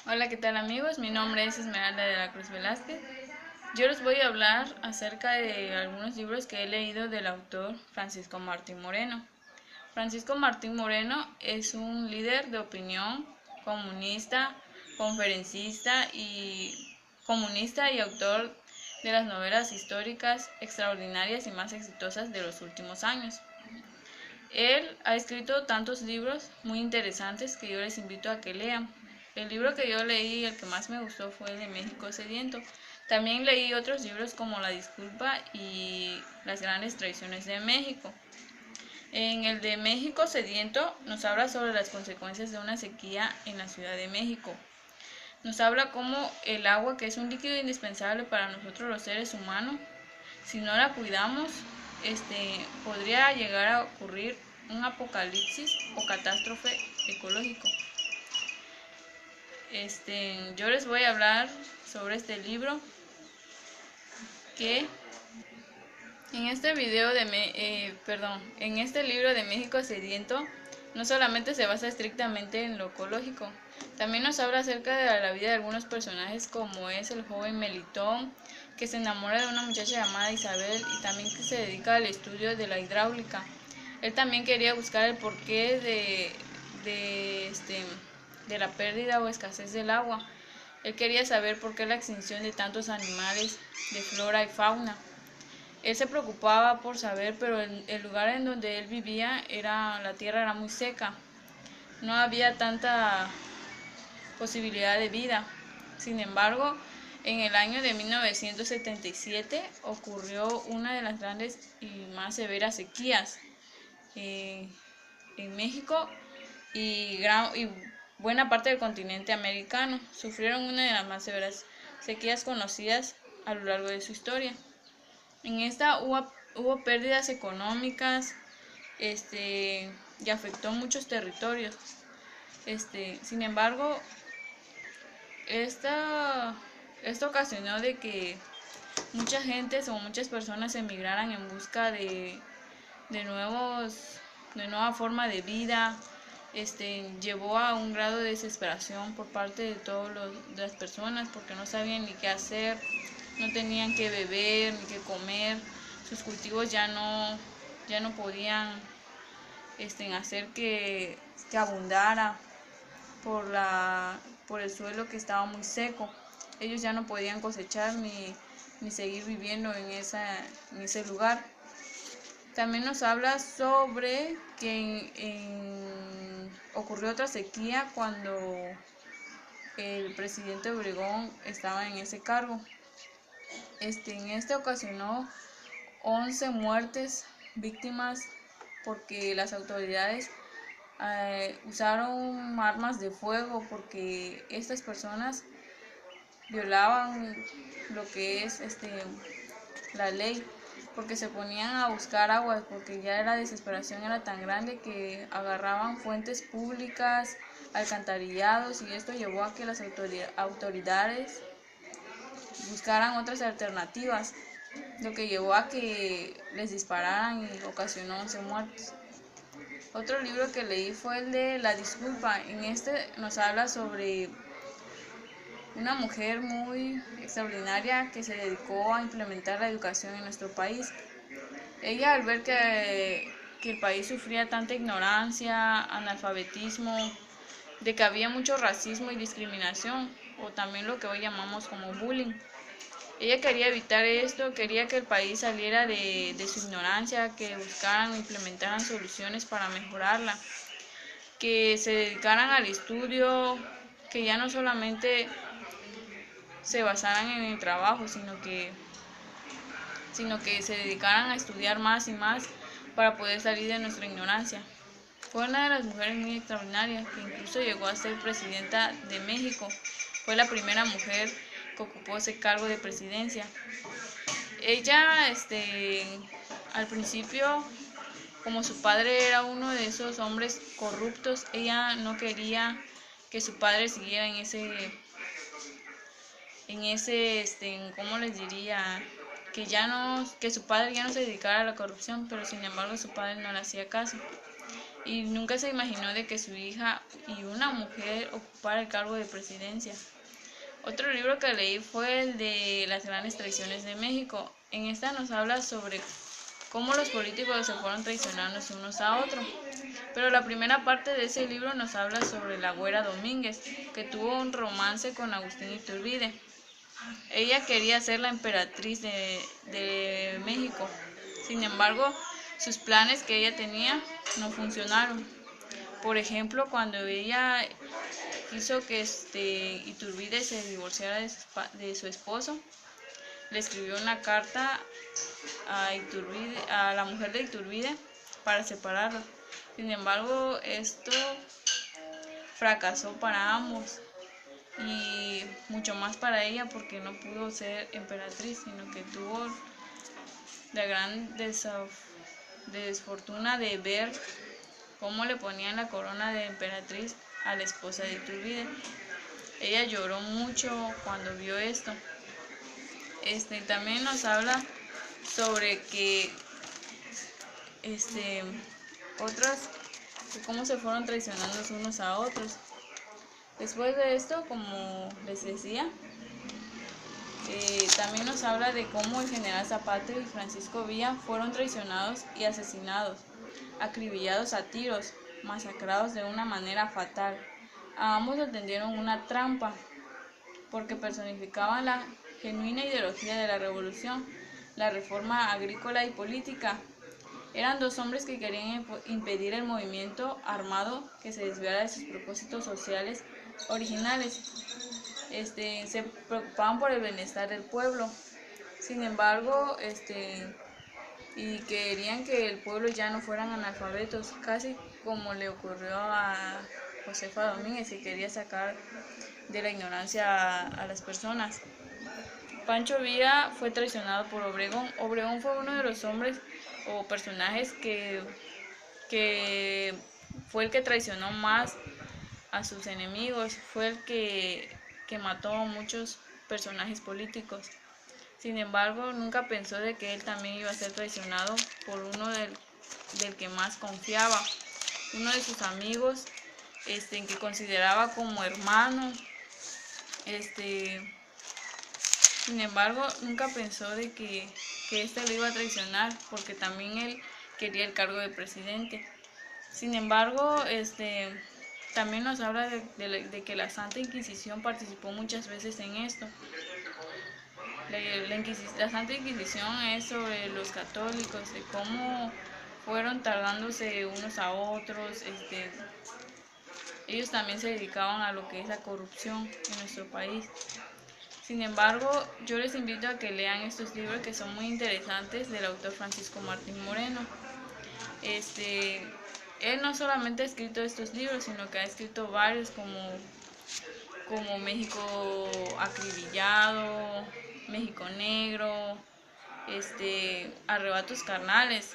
Hola, ¿qué tal amigos? Mi nombre es Esmeralda de la Cruz Velázquez. Yo les voy a hablar acerca de algunos libros que he leído del autor Francisco Martín Moreno. Francisco Martín Moreno es un líder de opinión comunista, conferencista y autor de las novelas históricas extraordinarias y más exitosas de los últimos años. Él ha escrito tantos libros muy interesantes que yo les invito a que lean. El libro que yo leí, el que más me gustó, fue el de México Sediento. También leí otros libros como La Disculpa y Las Grandes Traiciones de México. En el de México Sediento nos habla sobre las consecuencias de una sequía en la Ciudad de México. Nos habla cómo el agua, que es un líquido indispensable para nosotros los seres humanos, si no la cuidamos, podría llegar a ocurrir un apocalipsis o catástrofe ecológico. Yo les voy a hablar sobre este libro que en este libro de México Sediento no solamente se basa estrictamente en lo ecológico, también nos habla acerca de la vida de algunos personajes como es el joven Melitón, que se enamora de una muchacha llamada Isabel y también que se dedica al estudio de la hidráulica. Él también quería buscar el porqué de, este, de la pérdida o escasez del agua. Él quería saber por qué la extinción de tantos animales, de flora y fauna. Él se preocupaba por saber, pero el lugar en donde él vivía la tierra era muy seca, no había tanta posibilidad de vida. Sin embargo, en el año de 1977 ocurrió una de las grandes y más severas sequías eh, en México y buena parte del continente americano. Sufrieron una de las más severas sequías conocidas a lo largo de su historia. En esta hubo pérdidas económicas, y afectó muchos territorios. Sin embargo, esta, esto ocasionó de que mucha gente o muchas personas emigraran en busca de de nueva forma de vida. Llevó a un grado de desesperación por parte de de las personas porque no sabían ni qué hacer, no tenían que beber ni que comer, sus cultivos ya no podían hacer que abundara por por el suelo que estaba muy seco. Ellos ya no podían cosechar ni seguir viviendo en ese lugar. También nos habla sobre que ocurrió otra sequía cuando el presidente Obregón estaba en ese cargo. Ocasionó 11 muertes, víctimas, porque las autoridades usaron armas de fuego, porque estas personas violaban lo que es la ley, porque se ponían a buscar agua, porque ya la desesperación era tan grande que agarraban fuentes públicas, alcantarillados, y esto llevó a que las autoridades buscaran otras alternativas, lo que llevó a que les dispararan y ocasionó 11 muertos. Otro libro que leí fue el de La Disculpa. En este nos habla sobre una mujer muy extraordinaria que se dedicó a implementar la educación en nuestro país. Ella, al ver que el país sufría tanta ignorancia, analfabetismo, de que había mucho racismo y discriminación, o también lo que hoy llamamos como bullying, ella quería evitar esto, quería que el país saliera de su ignorancia, que buscaran o implementaran soluciones para mejorarla, que se dedicaran al estudio, que ya no solamente se basaran en el trabajo, sino que se dedicaran a estudiar más y más para poder salir de nuestra ignorancia. Fue una de las mujeres muy extraordinarias, que incluso llegó a ser presidenta de México. Fue la primera mujer que ocupó ese cargo de presidencia. Ella, al principio, como su padre era uno de esos hombres corruptos, ella no quería que su padre siguiera ¿cómo les diría? Que su padre ya no se dedicara a la corrupción, pero sin embargo su padre no le hacía caso. y nunca se imaginó de que su hija y una mujer ocupara el cargo de presidencia. Otro libro que leí fue el de Las grandes traiciones de México. En esta nos habla sobre cómo los políticos se fueron traicionándose unos a otros. Pero la primera parte de ese libro nos habla sobre la Güera Domínguez, que tuvo un romance con Agustín Iturbide. Ella quería ser la emperatriz de México. Sin embargo, sus planes que ella tenía no funcionaron. Por ejemplo, cuando ella quiso que Iturbide se divorciara de su esposo, le escribió una carta a la mujer de Iturbide para separarla. Sin embargo, esto fracasó para ambos y mucho más para ella porque no pudo ser emperatriz, sino que tuvo la gran desfortuna de ver cómo le ponían la corona de emperatriz a la esposa de Iturbide. Ella lloró mucho cuando vio esto. También nos habla sobre que otras, cómo se fueron traicionando unos a otros. Después de esto, como les decía, también nos habla de cómo el general Zapata y Francisco Villa fueron traicionados y asesinados, acribillados a tiros, masacrados de una manera fatal. A ambos le tendieron una trampa, porque personificaban la genuina ideología de la revolución, la reforma agrícola y política. Eran dos hombres que querían impedir el movimiento armado que se desviara de sus propósitos sociales originales. Se preocupaban por el bienestar del pueblo. Sin embargo, y querían que el pueblo ya no fueran analfabetos, casi como le ocurrió a Josefa Domínguez, que quería sacar de la ignorancia a las personas. Pancho Villa fue traicionado por Obregón. Obregón fue uno de los hombres o personajes que fue el que traicionó más a sus enemigos, fue el que mató a muchos personajes políticos. Sin embargo, nunca pensó de que él también iba a ser traicionado por uno del que más confiaba, uno de sus amigos, que consideraba como hermano. Sin embargo, nunca pensó de que éste lo iba a traicionar, porque también él quería el cargo de presidente. Sin embargo, también nos habla de que la Santa Inquisición participó muchas veces en esto. La Santa Inquisición es sobre los católicos, de cómo fueron tardándose unos a otros. Ellos también se dedicaban a lo que es la corrupción en nuestro país. Sin embargo, yo les invito a que lean estos libros que son muy interesantes del autor Francisco Martín Moreno. Él no solamente ha escrito estos libros, sino que ha escrito varios como México acribillado, México negro, Arrebatos carnales,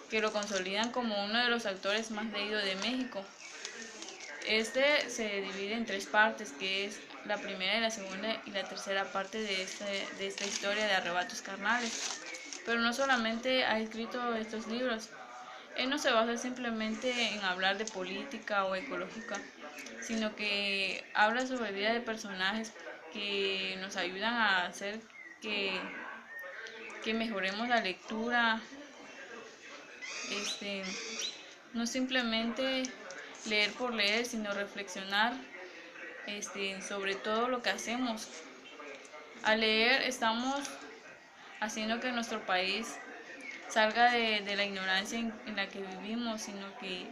que lo consolidan como uno de los autores más leídos de México. Se divide en tres partes, que es la primera, la segunda y la tercera parte de esta historia de Arrebatos carnales. Pero no solamente ha escrito estos libros, él no se basa simplemente en hablar de política o ecológica, sino que habla sobre vida de personajes que nos ayudan a hacer que mejoremos la lectura. No simplemente leer por leer, sino reflexionar sobre todo lo que hacemos. Al leer estamos haciendo que nuestro país salga de la ignorancia en la que vivimos, sino que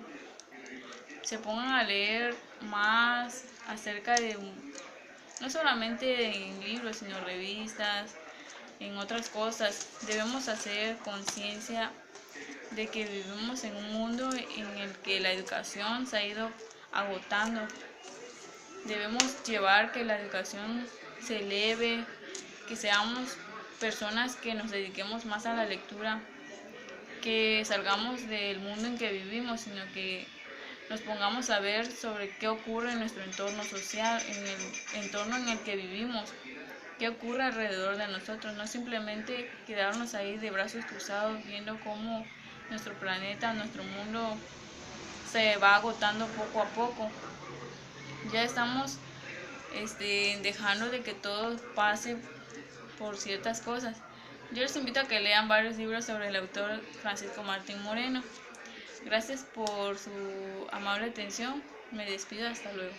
se pongan a leer más acerca de, no solamente en libros, sino revistas, en otras cosas. Debemos hacer conciencia de que vivimos en un mundo en el que la educación se ha ido agotando. Debemos llevar que la educación se eleve, que seamos personas que nos dediquemos más a la lectura, que salgamos del mundo en que vivimos, sino que nos pongamos a ver sobre qué ocurre en nuestro entorno social, en el entorno en el que vivimos, qué ocurre alrededor de nosotros, no simplemente quedarnos ahí de brazos cruzados viendo cómo nuestro planeta, nuestro mundo se va agotando poco a poco. Ya estamos dejando de que todo pase por ciertas cosas. Yo les invito a que lean varios libros sobre el autor Francisco Martín Moreno. Gracias por su amable atención. Me despido, hasta luego.